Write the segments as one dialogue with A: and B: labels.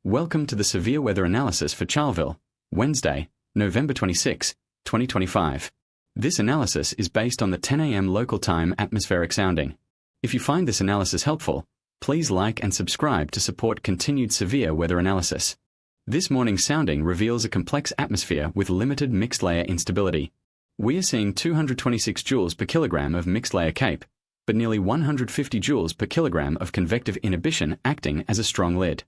A: Welcome to the severe weather analysis for Charleville, Wednesday, November 26, 2025. This analysis is based on the 10 a.m. local time atmospheric sounding. If you find this analysis helpful, please like and subscribe to support continued severe weather analysis. This morning's sounding reveals a complex atmosphere with limited mixed layer instability. We are seeing 226 joules per kilogram of mixed layer CAPE, but nearly 150 joules per kilogram of convective inhibition acting as a strong lid.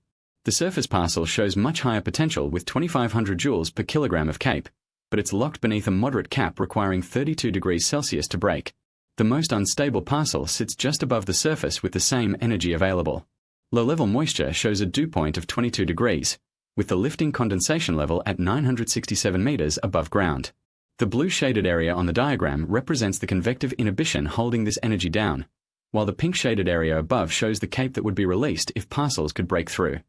A: The surface parcel shows much higher potential with 2500 joules per kilogram of CAPE, but it's locked beneath a moderate cap requiring 32 degrees Celsius to break. The most unstable parcel sits just above the surface with the same energy available. Low-level moisture shows a dewpoint of 22 degrees, with the lifting condensation level at 967 meters above ground. The blue shaded area on the diagram represents the convective inhibition holding this energy down, while the pink shaded area above shows the CAPE that would be released if parcels could break through.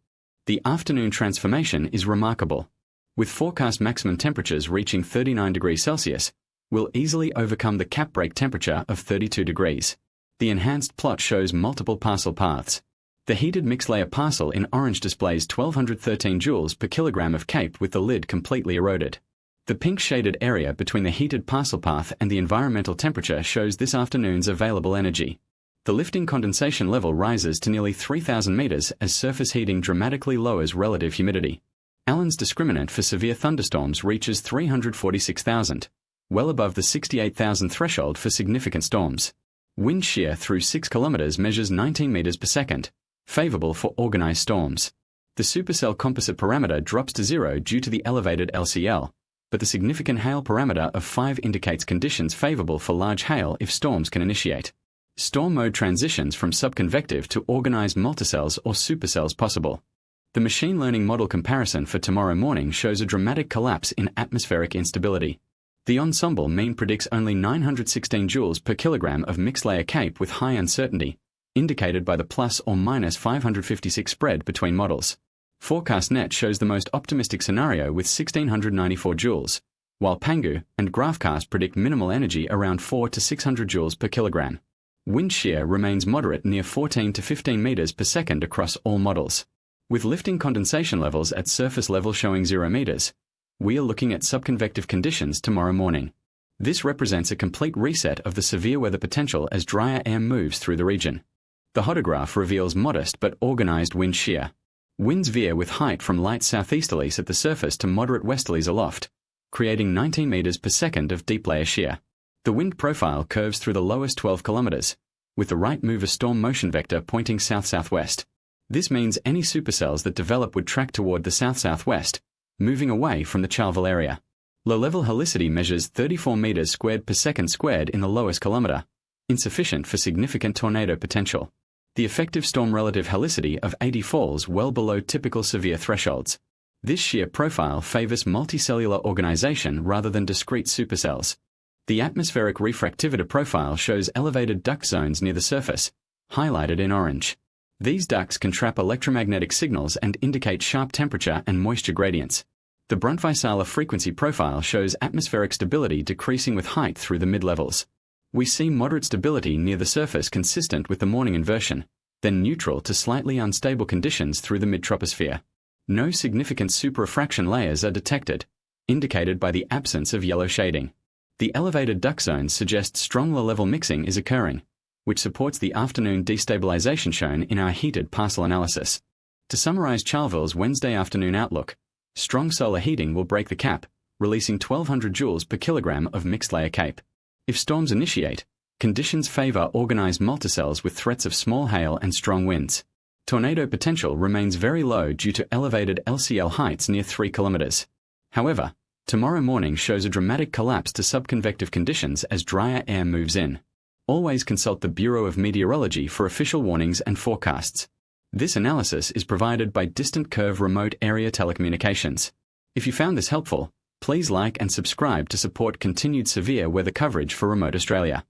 A: The afternoon transformation is remarkable. With forecast maximum temperatures reaching 39 degrees Celsius, we'll easily overcome the cap break temperature of 32 degrees. The enhanced plot shows multiple parcel paths. The heated mixed layer parcel in orange displays 1213 joules per kilogram of CAPE with the lid completely eroded. The pink shaded area between the heated parcel path and the environmental temperature shows this afternoon's available energy. The lifting condensation level rises to nearly 3,000 meters as surface heating dramatically lowers relative humidity. Allen's discriminant for severe thunderstorms reaches 346,000, well above the 68,000 threshold for significant storms. Wind shear through 6 kilometers measures 19 meters per second, favorable for organized storms. The supercell composite parameter drops to 0 due to the elevated LCL, but the significant hail parameter of 5 indicates conditions favorable for large hail if storms can initiate. Storm mode transitions from subconvective to organized multicells or supercells possible. The machine learning model comparison for tomorrow morning shows a dramatic collapse in atmospheric instability. The ensemble mean predicts only 916 joules per kilogram of mixed layer CAPE with high uncertainty, indicated by the plus or minus 556 spread between models. Forecast net shows the most optimistic scenario with 1694 joules, while Pangu and GraphCast predict minimal energy around 4 to 600 joules per kilogram. Wind shear remains moderate near 14 to 15 meters per second across all models. With lifting condensation levels at surface level showing 0 meters, we are looking at subconvective conditions tomorrow morning. This represents a complete reset of the severe weather potential as drier air moves through the region. The hodograph reveals modest but organized wind shear. Winds veer with height from light southeasterlies at the surface to moderate westerlies aloft, creating 19 meters per second of deep layer shear. The wind profile curves through the lowest 12 kilometers, with the right mover storm motion vector pointing south-southwest. This means any supercells that develop would track toward the south-southwest, moving away from the Charleville area. Low-level helicity measures 34 meters squared per second squared in the lowest kilometer, insufficient for significant tornado potential. The effective storm relative helicity of 80 falls well below typical severe thresholds. This shear profile favors multicellular organization rather than discrete supercells. The atmospheric refractivity profile shows elevated duct zones near the surface, highlighted in orange. These ducts can trap electromagnetic signals and indicate sharp temperature and moisture gradients. The Brunt-Väisälä frequency profile shows atmospheric stability decreasing with height through the mid-levels. We see moderate stability near the surface consistent with the morning inversion, then neutral to slightly unstable conditions through the mid-troposphere. No significant superrefraction layers are detected, indicated by the absence of yellow shading. The elevated duct zones suggest strong low-level mixing is occurring, which supports the afternoon destabilization shown in our heated parcel analysis. To summarize Charleville's Wednesday afternoon outlook, strong solar heating will break the cap, releasing 1200 joules per kilogram of mixed layer CAPE. If storms initiate, conditions favor organized multicells with threats of small hail and strong winds. Tornado potential remains very low due to elevated LCL heights near 3 kilometers. However, tomorrow morning shows a dramatic collapse to subconvective conditions as drier air moves in. Always consult the Bureau of Meteorology for official warnings and forecasts. This analysis is provided by Distant Curve Remote Area Telecommunications. If you found this helpful, please like and subscribe to support continued severe weather coverage for remote Australia.